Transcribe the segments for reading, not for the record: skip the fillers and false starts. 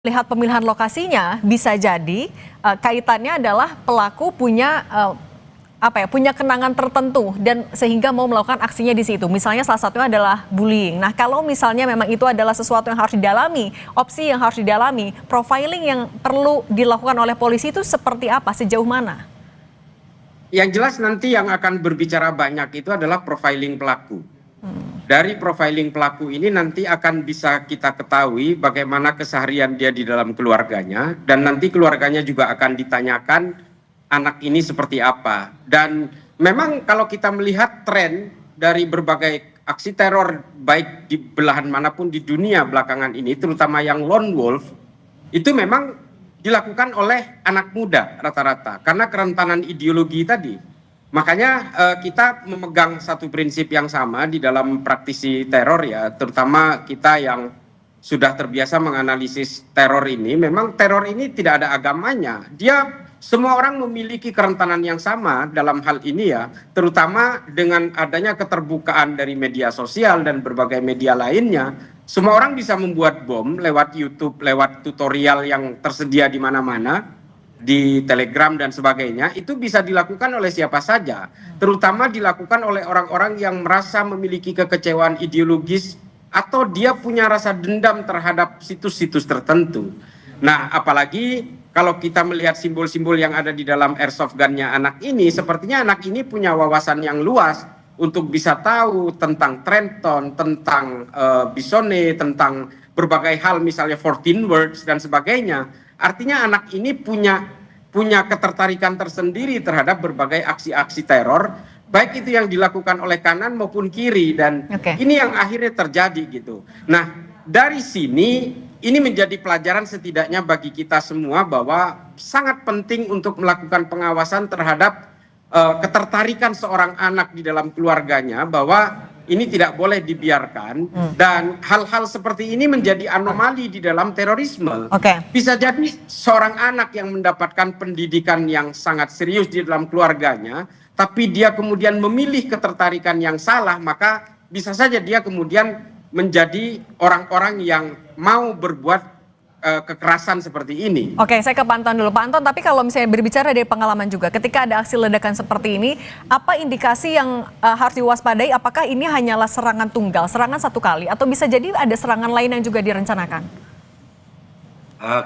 Lihat pemilihan lokasinya bisa jadi kaitannya adalah pelaku punya punya kenangan tertentu dan sehingga mau melakukan aksinya di situ. Misalnya salah satunya adalah bullying. Nah, kalau misalnya memang itu adalah sesuatu yang harus didalami, opsi yang harus didalami, profiling yang perlu dilakukan oleh polisi itu seperti apa, sejauh mana? Yang jelas nanti yang akan berbicara banyak itu adalah profiling pelaku. Dari profiling pelaku ini nanti akan bisa kita ketahui bagaimana keseharian dia di dalam keluarganya, dan nanti keluarganya juga akan ditanyakan anak ini seperti apa. Dan memang kalau kita melihat tren dari berbagai aksi teror baik di belahan manapun di dunia belakangan ini, terutama yang lone wolf, itu memang dilakukan oleh anak muda rata-rata karena kerentanan ideologi tadi. Makanya kita memegang satu prinsip yang sama di dalam praktisi teror ya, terutama kita yang sudah terbiasa menganalisis teror ini. Memang teror ini tidak ada agamanya. Semua orang memiliki kerentanan yang sama dalam hal ini ya, terutama dengan adanya keterbukaan dari media sosial dan berbagai media lainnya. Semua orang bisa membuat bom lewat YouTube, lewat tutorial yang tersedia di mana-mana, di Telegram dan sebagainya. Itu bisa dilakukan oleh siapa saja, terutama dilakukan oleh orang-orang yang merasa memiliki kekecewaan ideologis atau dia punya rasa dendam terhadap situs-situs tertentu. Nah, apalagi kalau kita melihat simbol-simbol yang ada di dalam airsoft gun-nya anak ini, sepertinya anak ini punya wawasan yang luas untuk bisa tahu tentang Trenton, tentang Bisone, tentang berbagai hal, misalnya 14 words dan sebagainya. Artinya anak ini punya ketertarikan tersendiri terhadap berbagai aksi-aksi teror, baik itu yang dilakukan oleh kanan maupun kiri, dan ini yang akhirnya terjadi gitu. Nah, dari sini ini menjadi pelajaran setidaknya bagi kita semua bahwa sangat penting untuk melakukan pengawasan terhadap ketertarikan seorang anak di dalam keluarganya, bahwa ini tidak boleh dibiarkan, dan hal-hal seperti ini menjadi anomali di dalam terorisme. Bisa jadi seorang anak yang mendapatkan pendidikan yang sangat serius di dalam keluarganya, tapi dia kemudian memilih ketertarikan yang salah, maka bisa saja dia kemudian menjadi orang-orang yang mau berbuat kekerasan seperti ini. Oke, saya ke Pak Anton dulu. Pak Anton, tapi kalau misalnya berbicara dari pengalaman juga, ketika ada aksi ledakan seperti ini, apa indikasi yang harus diwaspadai? Apakah ini hanyalah serangan tunggal, serangan satu kali, atau bisa jadi ada serangan lain yang juga direncanakan?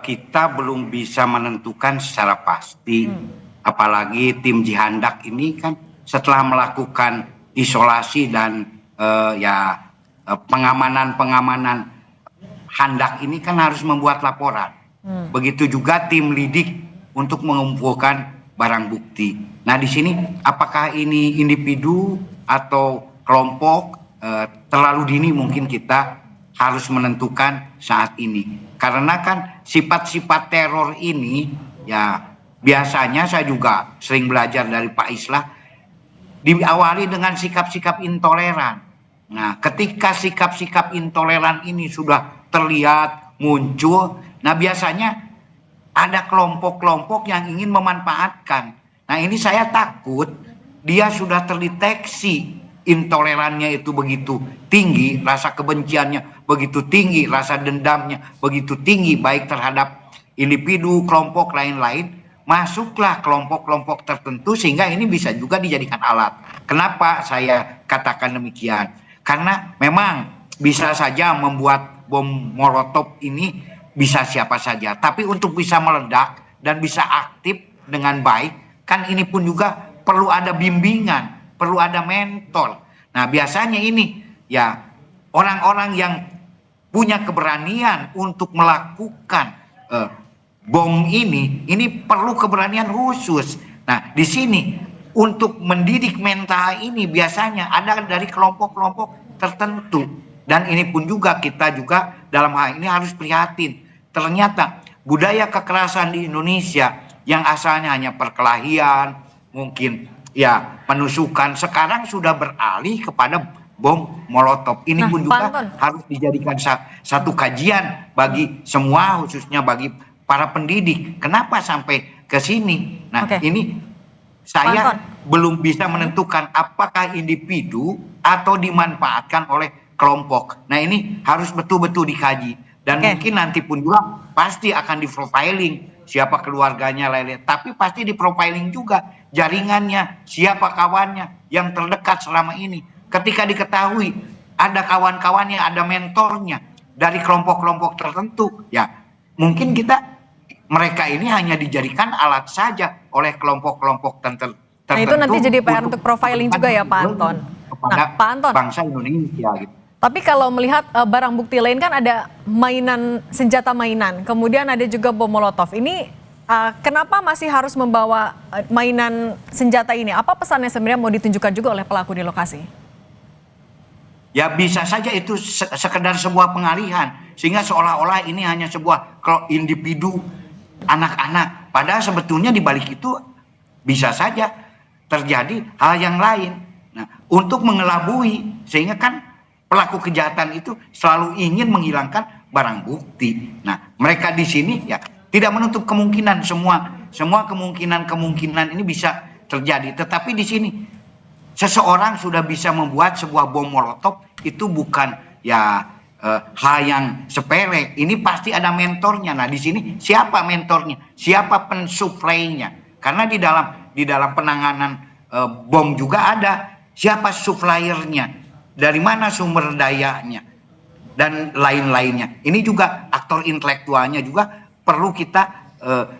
Kita belum bisa menentukan secara pasti, apalagi tim Jihandak ini kan setelah melakukan isolasi dan pengamanan Handak ini kan harus membuat laporan. Begitu juga tim lidik untuk mengumpulkan barang bukti. Nah, di sini apakah ini individu atau kelompok, terlalu dini mungkin kita harus menentukan saat ini. Karena kan sifat-sifat teror ini ya biasanya saya juga sering belajar dari Pak Islah, diawali dengan sikap-sikap intoleran. Nah, ketika sikap-sikap intoleran ini sudah terlihat muncul, nah biasanya ada kelompok-kelompok yang ingin memanfaatkan. Nah, ini saya takut dia sudah terdeteksi intolerannya itu begitu tinggi, rasa kebenciannya begitu tinggi, rasa dendamnya begitu tinggi, baik terhadap individu, kelompok lain-lain, masuklah kelompok-kelompok tertentu sehingga ini bisa juga dijadikan alat. Kenapa saya katakan demikian? Karena memang bisa saja membuat bom molotov ini bisa siapa saja, tapi untuk bisa meledak dan bisa aktif dengan baik, kan ini pun juga perlu ada bimbingan, perlu ada mentor. Nah, biasanya ini ya orang-orang yang punya keberanian untuk melakukan bom ini perlu keberanian khusus. Nah, di sini untuk mendidik mental ini biasanya ada dari kelompok-kelompok tertentu. Dan ini pun juga kita juga dalam hal ini harus prihatin. Ternyata budaya kekerasan di Indonesia yang asalnya hanya perkelahian, mungkin ya penusukan, sekarang sudah beralih kepada bom molotov. Ini pun juga harus dijadikan satu kajian bagi semua, khususnya bagi para pendidik. Kenapa sampai ke sini? Nah, ini saya belum bisa menentukan apakah individu atau dimanfaatkan oleh kelompok. Nah, ini harus betul-betul dikaji. Dan Oke. mungkin nanti pun juga pasti akan di profiling siapa keluarganya lain-lain. Tapi pasti di profiling juga jaringannya, siapa kawannya yang terdekat selama ini. Ketika diketahui ada kawan-kawannya, ada mentornya dari kelompok-kelompok tertentu, ya mungkin mereka ini hanya dijadikan alat saja oleh kelompok-kelompok tertentu. Nah itu nanti jadi PR untuk profiling juga ya Pak Anton. Kepada Nah Pak Anton, bangsa Indonesia gitu. tapi kalau melihat barang bukti lain kan ada mainan, senjata mainan, kemudian ada juga bom molotov. Ini kenapa masih harus membawa mainan senjata ini? Apa pesannya sebenarnya mau ditunjukkan juga oleh pelaku di lokasi? Ya bisa saja itu sekedar sebuah pengalihan. Sehingga seolah-olah ini hanya sebuah individu anak-anak. Padahal sebetulnya di balik itu bisa saja terjadi hal yang lain. Nah, untuk mengelabui, sehingga kan pelaku kejahatan itu selalu ingin menghilangkan barang bukti. Nah, mereka di sini ya tidak menutup kemungkinan semua kemungkinan ini bisa terjadi. Tetapi di sini seseorang sudah bisa membuat sebuah bom molotov itu bukan ya hal yang sepele. Ini pasti ada mentornya. Nah, di sini siapa mentornya? Siapa pensuplainya? Karena di dalam penanganan bom juga ada siapa suppliernya, dari mana sumber dayanya, dan lain-lainnya. Ini juga aktor intelektualnya juga perlu kita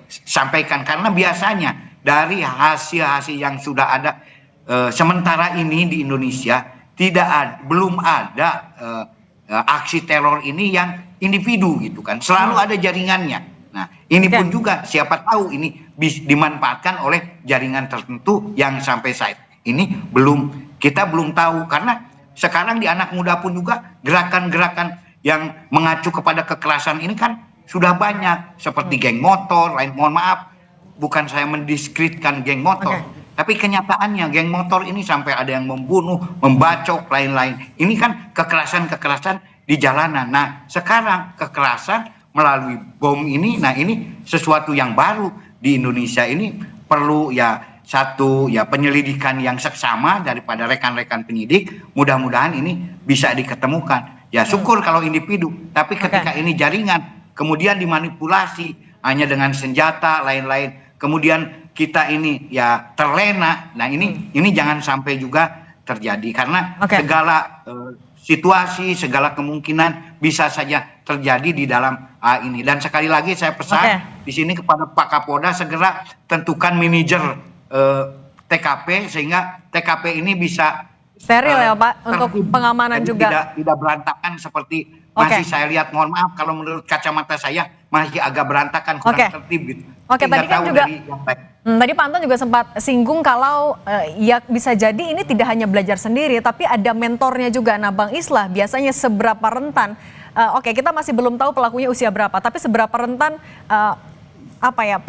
sampaikan. Karena biasanya dari hasil-hasil yang sudah ada sementara ini di Indonesia belum ada aksi teror ini yang individu gitu kan. Selalu ada jaringannya. Nah, ini pun juga siapa tahu ini dimanfaatkan oleh jaringan tertentu yang sampai saat ini kita belum tahu. Karena sekarang di anak muda pun juga gerakan-gerakan yang mengacu kepada kekerasan ini kan sudah banyak, seperti geng motor, mohon maaf, bukan saya mendiskreditkan geng motor, tapi kenyataannya geng motor ini sampai ada yang membunuh, membacok, lain-lain. Ini kan kekerasan-kekerasan di jalanan. Nah, sekarang kekerasan melalui bom ini, nah ini sesuatu yang baru di Indonesia. Ini perlu ya satu ya penyelidikan yang seksama daripada rekan-rekan penyidik. Mudah-mudahan ini bisa diketemukan. Ya syukur kalau individu, tapi ketika ini jaringan, kemudian dimanipulasi hanya dengan senjata lain-lain, kemudian kita ini ya terlena. Nah ini jangan sampai juga terjadi, karena segala situasi, segala kemungkinan bisa saja terjadi di dalam ini. Dan sekali lagi saya pesan di sini kepada Pak Kapolda, segera tentukan manajer TKP sehingga TKP ini bisa steril ya Pak, untuk pengamanan juga. Tidak berantakan seperti masih saya lihat, mohon maaf kalau menurut kacamata saya masih agak berantakan, kurang tertib gitu. Tadi kan juga tadi Pak Anton juga sempat singgung kalau ya bisa jadi ini tidak hanya belajar sendiri tapi ada mentornya juga. Nah Bang Islah, biasanya seberapa rentan, kita masih belum tahu pelakunya usia berapa, tapi seberapa rentan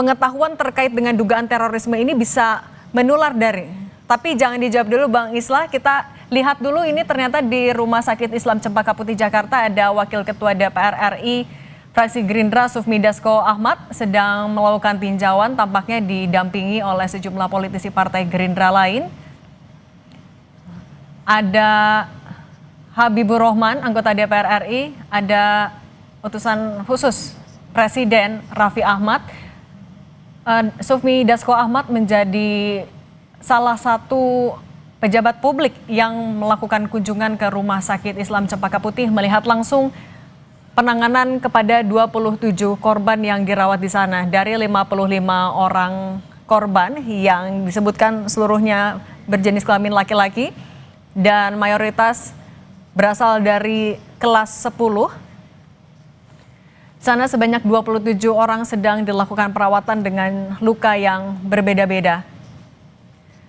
pengetahuan terkait dengan dugaan terorisme ini bisa menular dari. Tapi jangan dijawab dulu Bang Islah, kita lihat dulu ini ternyata di Rumah Sakit Islam Cempaka Putih Jakarta ada Wakil Ketua DPR RI fraksi Gerindra Sufmi Dasko Ahmad sedang melakukan tinjauan, tampaknya didampingi oleh sejumlah politisi partai Gerindra lain. Ada Habibur Rahman, anggota DPR RI, ada utusan khusus Presiden Raffi Ahmad. Sufmi Dasko Ahmad menjadi salah satu pejabat publik yang melakukan kunjungan ke Rumah Sakit Islam Cempaka Putih melihat langsung penanganan kepada 27 korban yang dirawat di sana. Dari 55 orang korban yang disebutkan seluruhnya berjenis kelamin laki-laki dan mayoritas berasal dari kelas 10. Sana sebanyak 27 orang sedang dilakukan perawatan dengan luka yang berbeda-beda.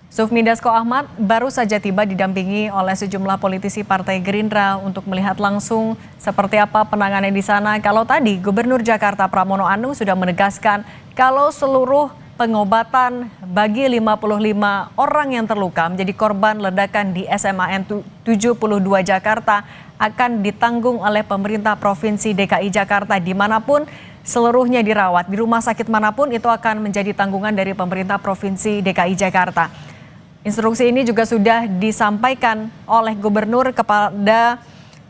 Sufmi Dasko Ahmad baru saja tiba didampingi oleh sejumlah politisi Partai Gerindra untuk melihat langsung seperti apa penanganan di sana. Kalau tadi Gubernur Jakarta Pramono Anung sudah menegaskan kalau seluruh pengobatan bagi 55 orang yang terluka menjadi korban ledakan di SMAN 72 Jakarta akan ditanggung oleh pemerintah Provinsi DKI Jakarta dimanapun seluruhnya dirawat. Di rumah sakit manapun itu akan menjadi tanggungan dari pemerintah Provinsi DKI Jakarta. Instruksi ini juga sudah disampaikan oleh Gubernur kepada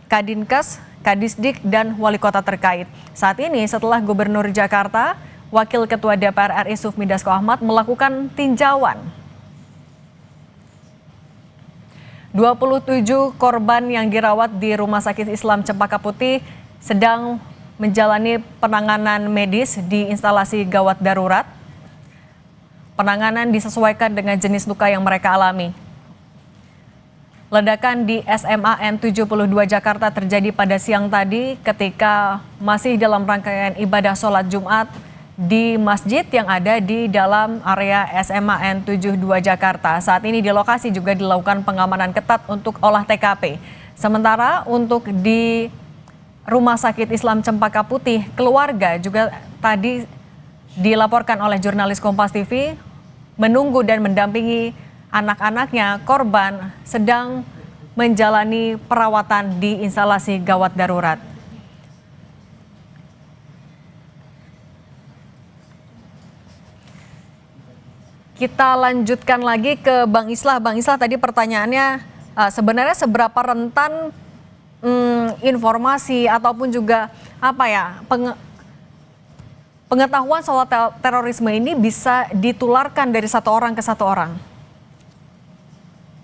Kadinkes Kadisdik, dan wali kota terkait. Saat ini setelah Gubernur Jakarta, Wakil Ketua DPR RI Sufmi Dasko Ahmad melakukan tinjauan. 27 korban yang dirawat di Rumah Sakit Islam Cempaka Putih sedang menjalani penanganan medis di instalasi gawat darurat. Penanganan disesuaikan dengan jenis luka yang mereka alami. Ledakan di SMAN 72 Jakarta terjadi pada siang tadi ketika masih dalam rangkaian ibadah sholat Jumat di masjid yang ada di dalam area SMAN 72 Jakarta. Saat ini di lokasi juga dilakukan pengamanan ketat untuk olah TKP. Sementara untuk di Rumah Sakit Islam Cempaka Putih, keluarga juga tadi dilaporkan oleh jurnalis Kompas TV menunggu dan mendampingi anak-anaknya korban sedang menjalani perawatan di instalasi gawat darurat. Kita lanjutkan lagi ke Bang Islah. Bang Islah, tadi pertanyaannya sebenarnya seberapa rentan informasi ataupun juga pengetahuan soal terorisme ini bisa ditularkan dari satu orang ke satu orang?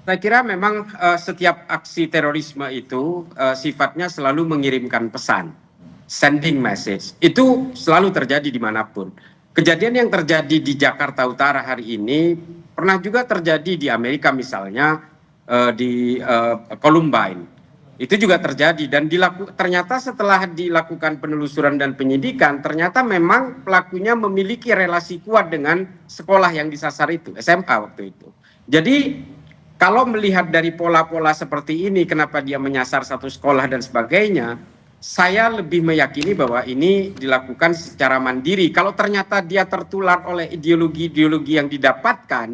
Saya kira memang setiap aksi terorisme itu sifatnya selalu mengirimkan pesan, sending message. Itu selalu terjadi dimanapun. Kejadian yang terjadi di Jakarta Utara hari ini pernah juga terjadi di Amerika misalnya di Columbine. Itu juga terjadi dan ternyata setelah dilakukan penelusuran dan penyidikan, ternyata memang pelakunya memiliki relasi kuat dengan sekolah yang disasar itu, SMA waktu itu. Jadi kalau melihat dari pola-pola seperti ini, kenapa dia menyasar satu sekolah dan sebagainya, saya lebih meyakini bahwa ini dilakukan secara mandiri. Kalau ternyata dia tertular oleh ideologi-ideologi yang didapatkan,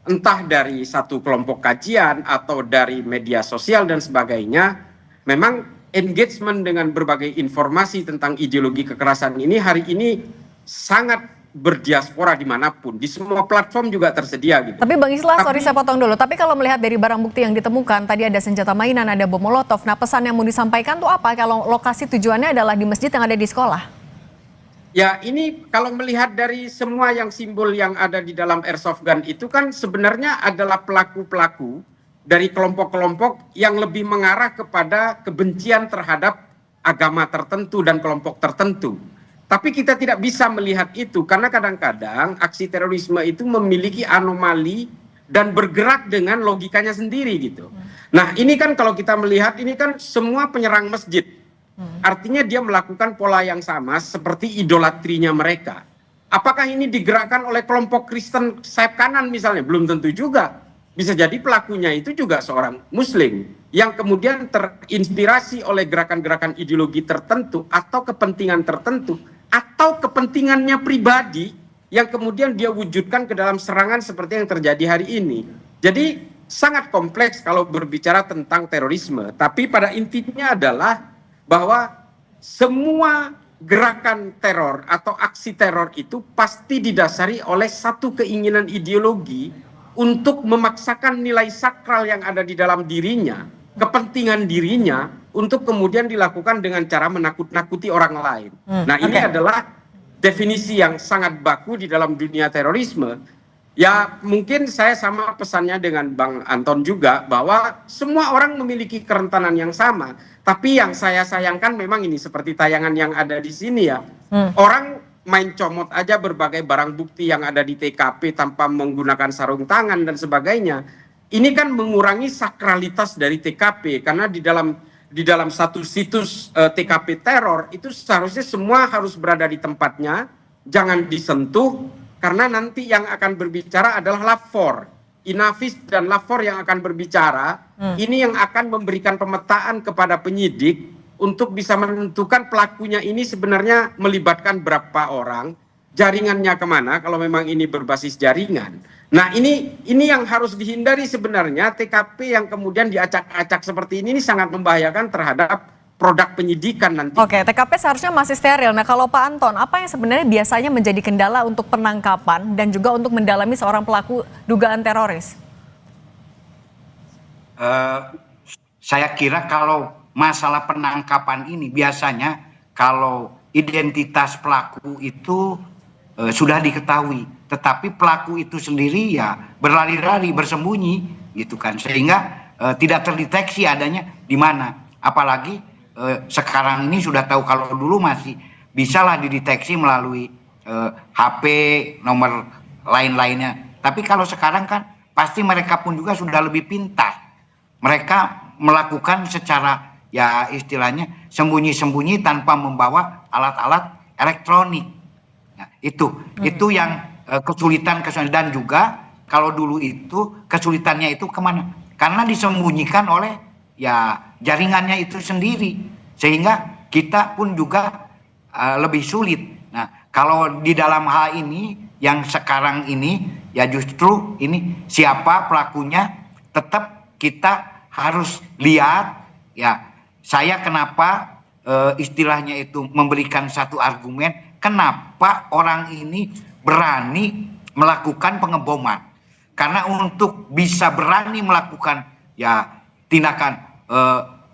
entah dari satu kelompok kajian atau dari media sosial dan sebagainya, memang engagement dengan berbagai informasi tentang ideologi kekerasan ini hari ini sangat berdiaspora dimanapun, di semua platform juga tersedia gitu. Tapi Bang Islah, sorry saya potong dulu, tapi kalau melihat dari barang bukti yang ditemukan, tadi ada senjata mainan, ada bom molotov, nah pesan yang mau disampaikan tuh apa kalau lokasi tujuannya adalah di masjid yang ada di sekolah? Ya ini kalau melihat dari semua yang simbol yang ada di dalam airsoft gun itu kan sebenarnya adalah pelaku-pelaku dari kelompok-kelompok yang lebih mengarah kepada kebencian terhadap agama tertentu dan kelompok tertentu. Tapi kita tidak bisa melihat itu karena kadang-kadang aksi terorisme itu memiliki anomali dan bergerak dengan logikanya sendiri gitu. Nah ini kan kalau kita melihat ini kan semua penyerang masjid. Artinya dia melakukan pola yang sama seperti idolatrinya mereka. Apakah ini digerakkan oleh kelompok Kristen sayap kanan misalnya? Belum tentu juga. Bisa jadi pelakunya itu juga seorang muslim yang kemudian terinspirasi oleh gerakan-gerakan ideologi tertentu atau kepentingan tertentu atau kepentingannya pribadi yang kemudian dia wujudkan ke dalam serangan seperti yang terjadi hari ini. Jadi sangat kompleks kalau berbicara tentang terorisme, tapi pada intinya adalah bahwa semua gerakan teror atau aksi teror itu pasti didasari oleh satu keinginan ideologi untuk memaksakan nilai sakral yang ada di dalam dirinya, kepentingan dirinya, untuk kemudian dilakukan dengan cara menakut-nakuti orang lain. Nah ini adalah definisi yang sangat baku di dalam dunia terorisme. Ya mungkin saya sama pesannya dengan Bang Anton juga, bahwa semua orang memiliki kerentanan yang sama. Tapi yang saya sayangkan memang ini seperti tayangan yang ada di sini ya. Orang main comot aja berbagai barang bukti yang ada di TKP tanpa menggunakan sarung tangan dan sebagainya. Ini kan mengurangi sakralitas dari TKP karena di dalam satu situs TKP teror itu seharusnya semua harus berada di tempatnya, jangan disentuh karena nanti yang akan berbicara adalah lapor. Inavis dan lapor yang akan berbicara, ini yang akan memberikan pemetaan kepada penyidik untuk bisa menentukan pelakunya ini sebenarnya melibatkan berapa orang, jaringannya kemana kalau memang ini berbasis jaringan. Nah ini yang harus dihindari sebenarnya. TKP yang kemudian diacak-acak seperti ini sangat membahayakan terhadap produk penyidikan nanti. Oke, TKP seharusnya masih steril. Nah kalau Pak Anton, apa yang sebenarnya biasanya menjadi kendala untuk penangkapan dan juga untuk mendalami seorang pelaku dugaan teroris? Saya kira kalau masalah penangkapan ini biasanya kalau identitas pelaku itu sudah diketahui, tetapi pelaku itu sendiri ya berlari-lari, bersembunyi gitu kan, sehingga tidak terdeteksi adanya di mana. Apalagi sekarang ini sudah tahu, kalau dulu masih bisalah dideteksi melalui HP, nomor lain-lainnya. Tapi kalau sekarang kan pasti mereka pun juga sudah lebih pintar. Mereka melakukan secara ya istilahnya sembunyi-sembunyi tanpa membawa alat-alat elektronik. Nah, itu yang kesulitan. Dan juga kalau dulu itu kesulitannya itu kemana? Karena disembunyikan oleh ya jaringannya itu sendiri, sehingga kita pun juga lebih sulit. Nah, kalau di dalam hal ini yang sekarang ini ya justru ini siapa pelakunya tetap kita harus lihat ya. Saya kenapa istilahnya itu memberikan satu argumen kenapa orang ini berani melakukan pengeboman. Karena untuk bisa berani melakukan ya tindakan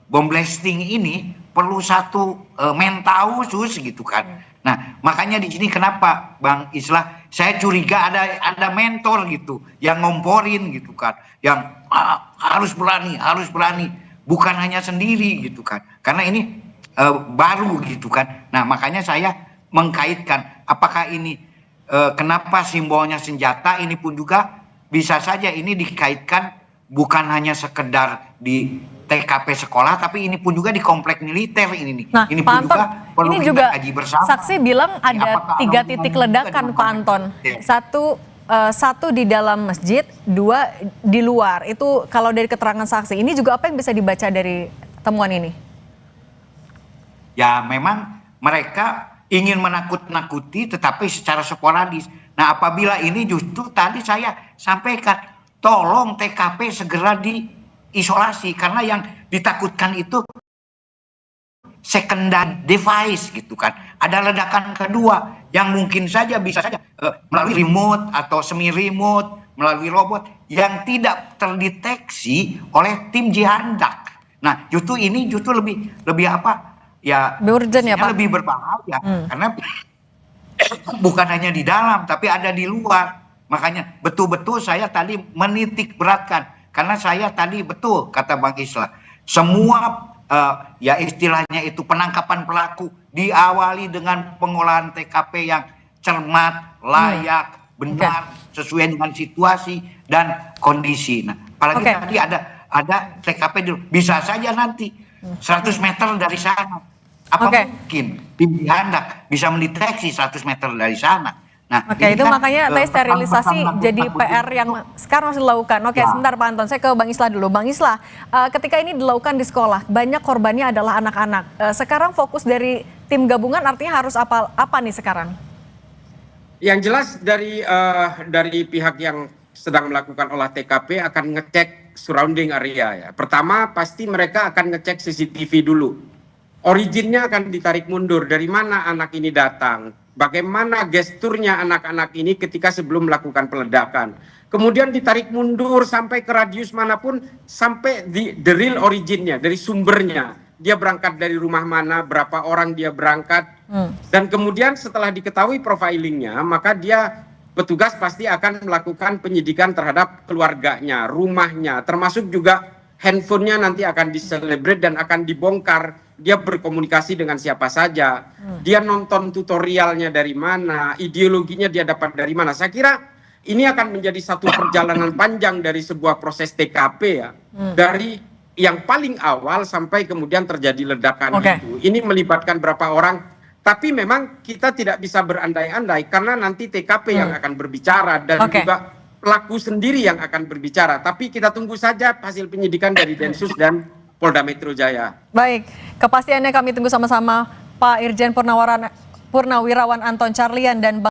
bom blasting ini perlu satu mental khusus gitu kan. Nah, makanya di sini kenapa Bang Islah saya curiga ada mentor gitu yang ngomporin gitu kan, yang harus berani, bukan hanya sendiri gitu kan. Karena ini baru gitu kan. Nah, makanya saya mengkaitkan apakah ini kenapa simbolnya senjata, ini pun juga bisa saja ini dikaitkan bukan hanya sekedar di TKP sekolah, tapi ini pun juga di komplek militer ini nih. Nah, ini Pak pun Anton, juga perlu ini kita juga kaji bersama. saksi bilang ada 3 titik ledakan, Pak Anton. Satu di dalam masjid, 2 di luar. Itu kalau dari keterangan saksi. Ini juga apa yang bisa dibaca dari temuan ini? Ya memang mereka ingin menakut-nakuti tetapi secara sporadis. Nah, apabila ini justru tadi saya sampaikan, tolong TKP segera diisolasi karena yang ditakutkan itu secondary device gitu kan. Ada ledakan kedua yang mungkin saja bisa saja melalui remote atau semi remote, melalui robot yang tidak terdeteksi oleh tim jihandak. Nah, justru ini lebih apa? Ya, urgent ya, Pak? Lebih berbahaya karena bukan hanya di dalam tapi ada di luar. Makanya betul-betul saya tadi menitik beratkan karena saya tadi betul kata Bang Islah, semua ya istilahnya itu penangkapan pelaku diawali dengan pengolahan TKP yang cermat, layak, benar, sesuai dengan situasi dan kondisi. Nah, apalagi tadi ada TKP dulu, bisa saja nanti 100 meter dari sana. Apa mungkin tim jihandak bisa mendeteksi 100 meter dari sana? Nah, itu kan, makanya tadi sterilisasi jadi PR yang sekarang harus dilakukan. Sebentar Pak Anton, saya ke Bang Islah dulu. Bang Islah, ketika ini dilakukan di sekolah, banyak korbannya adalah anak-anak. Sekarang fokus dari tim gabungan artinya harus apa nih sekarang? Yang jelas dari pihak yang sedang melakukan olah TKP akan ngecek surrounding area ya. Pertama pasti mereka akan ngecek CCTV dulu. Originnya akan ditarik mundur, dari mana anak ini datang, bagaimana gesturnya anak-anak ini ketika sebelum melakukan peledakan. Kemudian ditarik mundur sampai ke radius manapun, sampai the real originnya, dari sumbernya. Dia berangkat dari rumah mana, berapa orang dia berangkat. Dan kemudian setelah diketahui profilingnya, maka petugas pasti akan melakukan penyidikan terhadap keluarganya, rumahnya, termasuk juga handphonenya nanti akan diselebrate dan akan dibongkar. Dia berkomunikasi dengan siapa saja, dia nonton tutorialnya dari mana, ideologinya dia dapat dari mana. Saya kira ini akan menjadi satu perjalanan panjang dari sebuah proses TKP ya, dari yang paling awal sampai kemudian terjadi ledakan itu. Ini melibatkan berapa orang, tapi memang kita tidak bisa berandai-andai karena nanti TKP yang akan berbicara dan juga pelaku sendiri yang akan berbicara. Tapi kita tunggu saja hasil penyidikan dari Densus dan Polda Metro Jaya. Baik, kepastiannya kami tunggu sama-sama Pak Irjen Purnawirawan Anton Carlyan dan